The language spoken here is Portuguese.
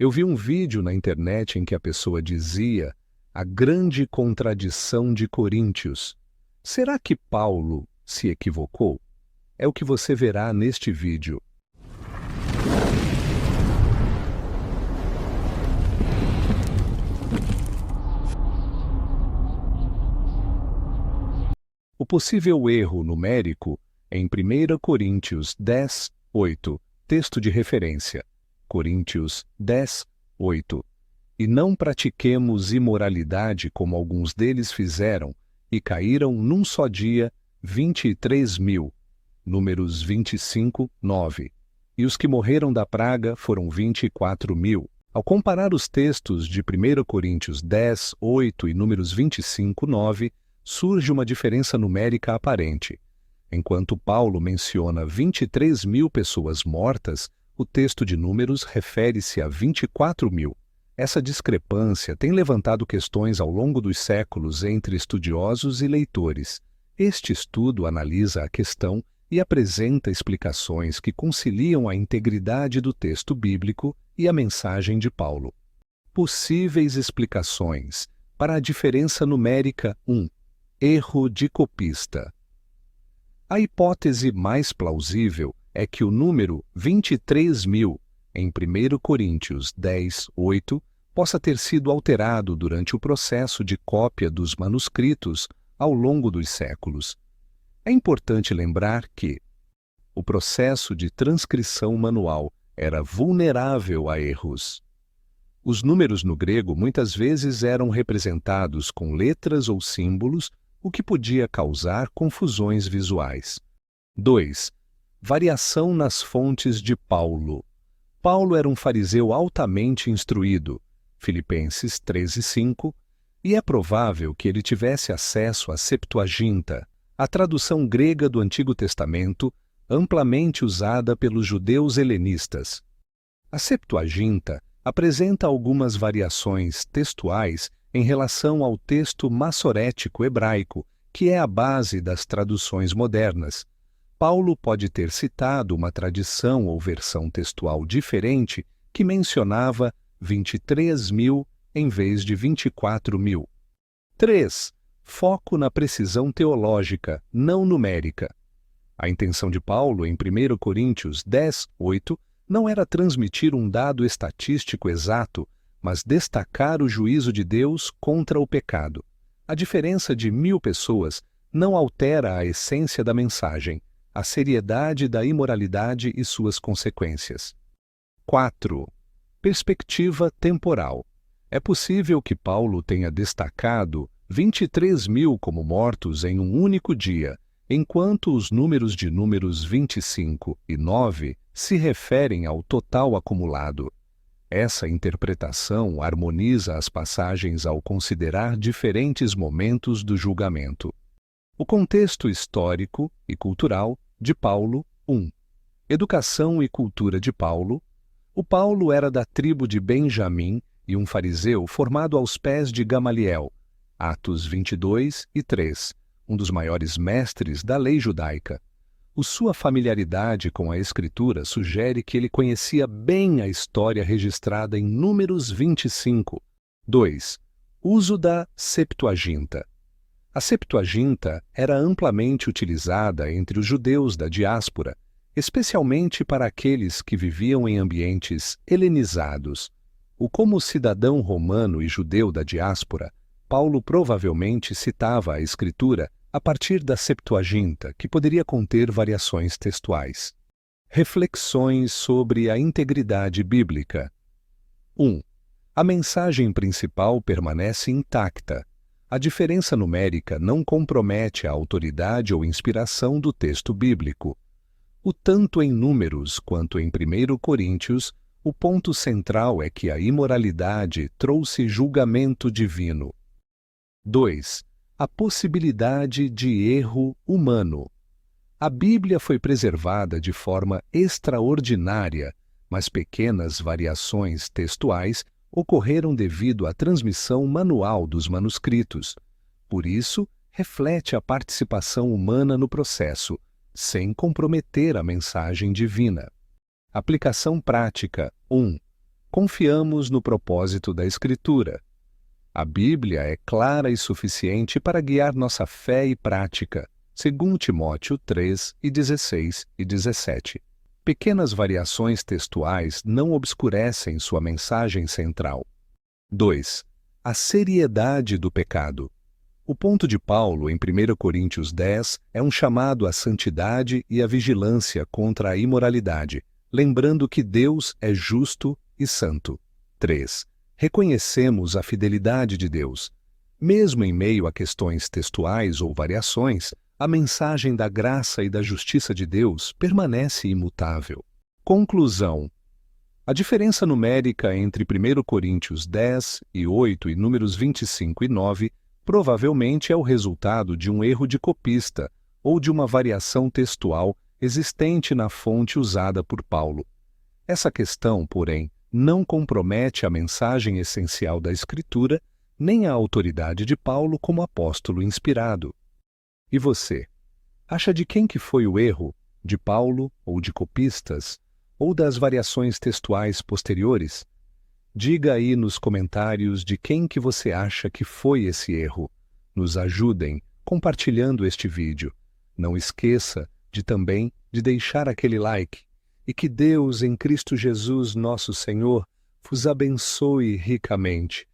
Eu vi um vídeo na internet em que a pessoa dizia a grande contradição de Coríntios. Será que Paulo se equivocou? É o que você verá neste vídeo. O possível erro numérico em 1 Coríntios 10, 8, texto de referência, Coríntios 10, 8. E não pratiquemos imoralidade como alguns deles fizeram, e caíram num só dia 23.000, Números 25, 9. E os que morreram da praga foram 24.000. Ao comparar os textos de 1 Coríntios 10, 8 e Números 25, 9, surge uma diferença numérica aparente. Enquanto Paulo menciona 23.000 pessoas mortas, o texto de Números refere-se a 24.000. Essa discrepância tem levantado questões ao longo dos séculos entre estudiosos e leitores. Este estudo analisa a questão e apresenta explicações que conciliam a integridade do texto bíblico e a mensagem de Paulo. Possíveis explicações para a diferença numérica 1. Erro de copista. A hipótese mais plausível é que o número 23.000 em 1 Coríntios 10, 8 possa ter sido alterado durante o processo de cópia dos manuscritos ao longo dos séculos. É importante lembrar que o processo de transcrição manual era vulnerável a erros. Os números no grego muitas vezes eram representados com letras ou símbolos, o que podia causar confusões visuais. 2. Variação nas fontes de Paulo. Paulo era um fariseu altamente instruído, Filipenses 13:5, e é provável que ele tivesse acesso à Septuaginta, a tradução grega do Antigo Testamento, amplamente usada pelos judeus helenistas. A Septuaginta apresenta algumas variações textuais em relação ao texto massorético hebraico, que é a base das traduções modernas. Paulo pode ter citado uma tradição ou versão textual diferente que mencionava 23.000 em vez de 24.000. 3. Foco na precisão teológica, não numérica. A intenção de Paulo em 1 Coríntios 10, 8 não era transmitir um dado estatístico exato, mas destacar o juízo de Deus contra o pecado. A diferença de 1.000 pessoas não altera a essência da mensagem, a seriedade da imoralidade e suas consequências. 4. Perspectiva temporal. É possível que Paulo tenha destacado 23.000 como mortos em um único dia, enquanto os números de Números 25 e 9 se referem ao total acumulado. Essa interpretação harmoniza as passagens ao considerar diferentes momentos do julgamento. O contexto histórico e cultural de Paulo. 1. Educação e cultura de Paulo. O Paulo era da tribo de Benjamim e um fariseu formado aos pés de Gamaliel, Atos 22 e 3, um dos maiores mestres da lei judaica. Sua familiaridade com a Escritura sugere que ele conhecia bem a história registrada em Números 25. 2. Uso da Septuaginta. A Septuaginta era amplamente utilizada entre os judeus da diáspora, especialmente para aqueles que viviam em ambientes helenizados. Como cidadão romano e judeu da diáspora, Paulo provavelmente citava a Escritura a partir da Septuaginta, que poderia conter variações textuais. Reflexões sobre a integridade bíblica. 1. A mensagem principal permanece intacta. A diferença numérica não compromete a autoridade ou inspiração do texto bíblico. Tanto em Números quanto em 1 Coríntios, o ponto central é que a imoralidade trouxe julgamento divino. 2. A possibilidade de erro humano. A Bíblia foi preservada de forma extraordinária, mas pequenas variações textuais ocorreram devido à transmissão manual dos manuscritos. Por isso, reflete a participação humana no processo, sem comprometer a mensagem divina. Aplicação prática. 1. Confiamos no propósito da Escritura. A Bíblia é clara e suficiente para guiar nossa fé e prática, segundo Timóteo 3, 16 e 17. Pequenas variações textuais não obscurecem sua mensagem central. 2. A seriedade do pecado. O ponto de Paulo em 1 Coríntios 10 é um chamado à santidade e à vigilância contra a imoralidade, lembrando que Deus é justo e santo. 3. Reconhecemos a fidelidade de Deus. Mesmo em meio a questões textuais ou variações, a mensagem da graça e da justiça de Deus permanece imutável. Conclusão. A diferença numérica entre 1 Coríntios 10 e 8 e números 25 e 9 provavelmente é o resultado de um erro de copista ou de uma variação textual existente na fonte usada por Paulo. Essa questão, porém, não compromete a mensagem essencial da Escritura nem a autoridade de Paulo como apóstolo inspirado. E você? Acha de quem que foi o erro? De Paulo ou de copistas? Ou das variações textuais posteriores? Diga aí nos comentários de quem que você acha que foi esse erro. Nos ajudem compartilhando este vídeo. Não esqueça também de deixar aquele like. E que Deus, em Cristo Jesus, nosso Senhor, vos abençoe ricamente.